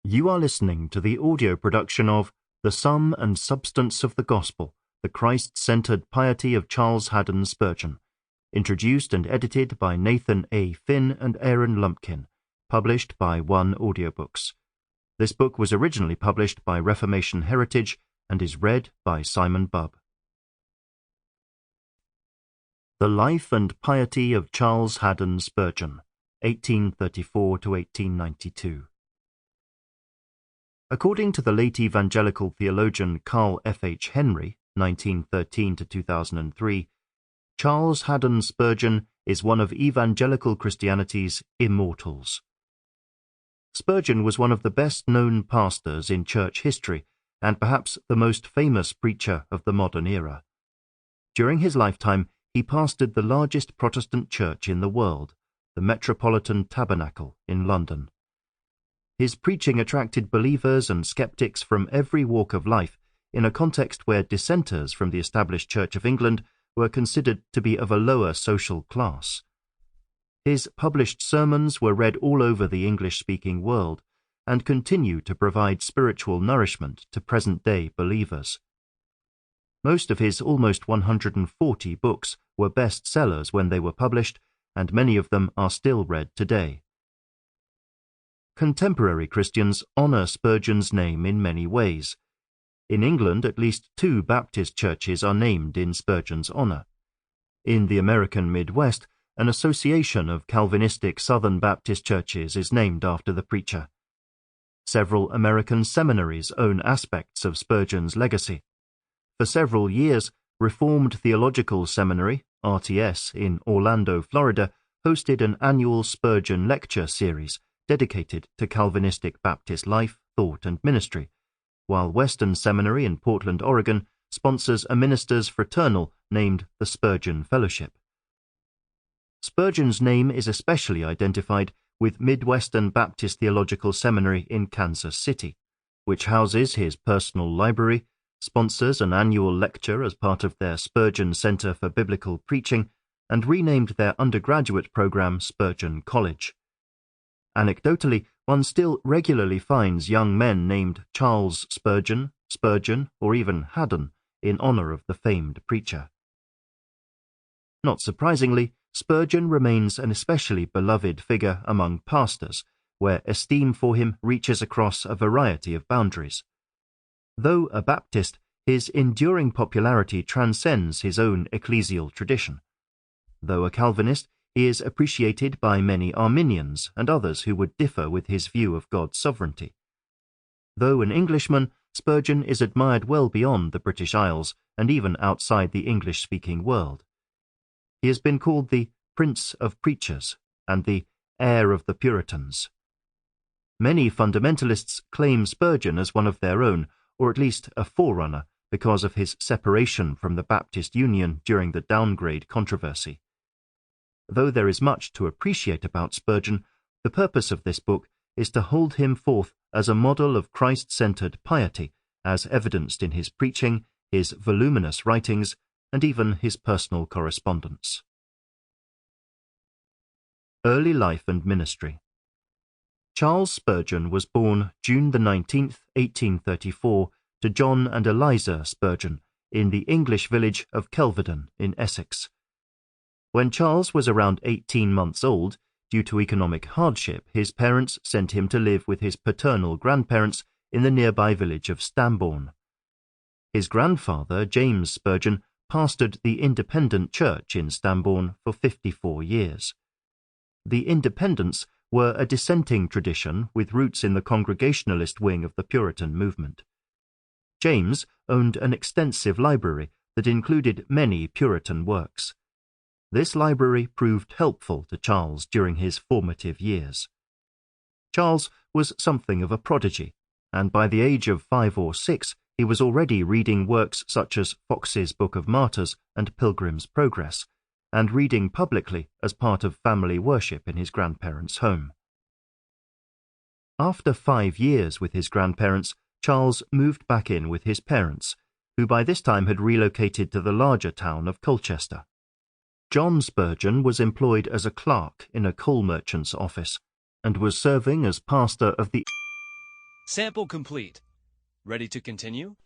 You are listening to the audio production of The Sum and Substance of the Gospel, the Christ-Centered Piety of Charles Haddon Spurgeon, introduced and edited by Nathan A. Finn and Aaron Lumpkin, published by Audiobooks. This book was originally published by Reformation Heritage and is read by Simon Bubb. The Life and Piety of Charles Haddon Spurgeon, 1834 to 1892. According to the late evangelical theologian Carl F. H. Henry, 1913 to 2003, Charles Haddon Spurgeon is one of evangelical Christianity's immortals. Spurgeon was one of the best-known pastors in church history and perhaps the most famous preacher of the modern era. During his lifetime, he pastored the largest Protestant church in the world, the Metropolitan Tabernacle in London. His preaching attracted believers and skeptics from every walk of life in a context where dissenters from the established Church of England were considered to be of a lower social class. His published sermons were read all over the English-speaking world and continue to provide spiritual nourishment to present-day believers. Most of his almost 140 books were bestsellers when they were published, and many of them are still read today. Contemporary Christians honor Spurgeon's name in many ways. In England, at least 2 Baptist churches are named in Spurgeon's honor. In the American Midwest, an association of Calvinistic Southern Baptist churches is named after the preacher. Several American seminaries own aspects of Spurgeon's legacy. For several years, Reformed Theological Seminary, RTS, in Orlando, Florida, hosted an annual Spurgeon lecture series dedicated to Calvinistic Baptist life, thought, and ministry, while Western Seminary in Portland, Oregon, sponsors a ministers' fraternal named the Spurgeon Fellowship. Spurgeon's name is especially identified with Midwestern Baptist Theological Seminary in Kansas City, which houses his personal library, sponsors an annual lecture as part of their Spurgeon Center for Biblical Preaching, and renamed their undergraduate program Spurgeon College. Anecdotally, one still regularly finds young men named Charles Spurgeon, Spurgeon, or even Haddon in honor of the famed preacher. Not surprisingly, Spurgeon remains an especially beloved figure among pastors, where esteem for him reaches across a variety of boundaries. Though a Baptist, his enduring popularity transcends his own ecclesial tradition. Though a Calvinist, he is appreciated by many Arminians and others who would differ with his view of God's sovereignty. Though an Englishman, Spurgeon is admired well beyond the British Isles and even outside the English-speaking world. He has been called the Prince of Preachers and the Heir of the Puritans. Many fundamentalists claim Spurgeon as one of their own, or at least a forerunner, because of his separation from the Baptist Union during the downgrade controversy. Though there is much to appreciate about Spurgeon, the purpose of this book is to hold him forth as a model of Christ-centered piety, as evidenced in his preaching, his voluminous writings, and even his personal correspondence. Early life and ministry. Charles Spurgeon was born June 19, 1834, to John and Eliza Spurgeon in the English village of Kelvedon in Essex. When Charles was around 18 months old, due to economic hardship, his parents sent him to live with his paternal grandparents in the nearby village of Stambourne. His grandfather, James Spurgeon, pastored the Independent Church in Stambourne for 54 years. The Independents were a dissenting tradition with roots in the Congregationalist wing of the Puritan movement. James owned an extensive library that included many Puritan works. This library proved helpful to Charles during his formative years. Charles was something of a prodigy, and by the age of 5 or 6 he was already reading works such as Fox's Book of Martyrs and Pilgrim's Progress, and reading publicly as part of family worship in his grandparents' home. After 5 years with his grandparents, Charles moved back in with his parents, who by this time had relocated to the larger town of Colchester. John Spurgeon was employed as a clerk in a coal merchant's office, and was serving as pastor of the Sample complete. Ready to continue?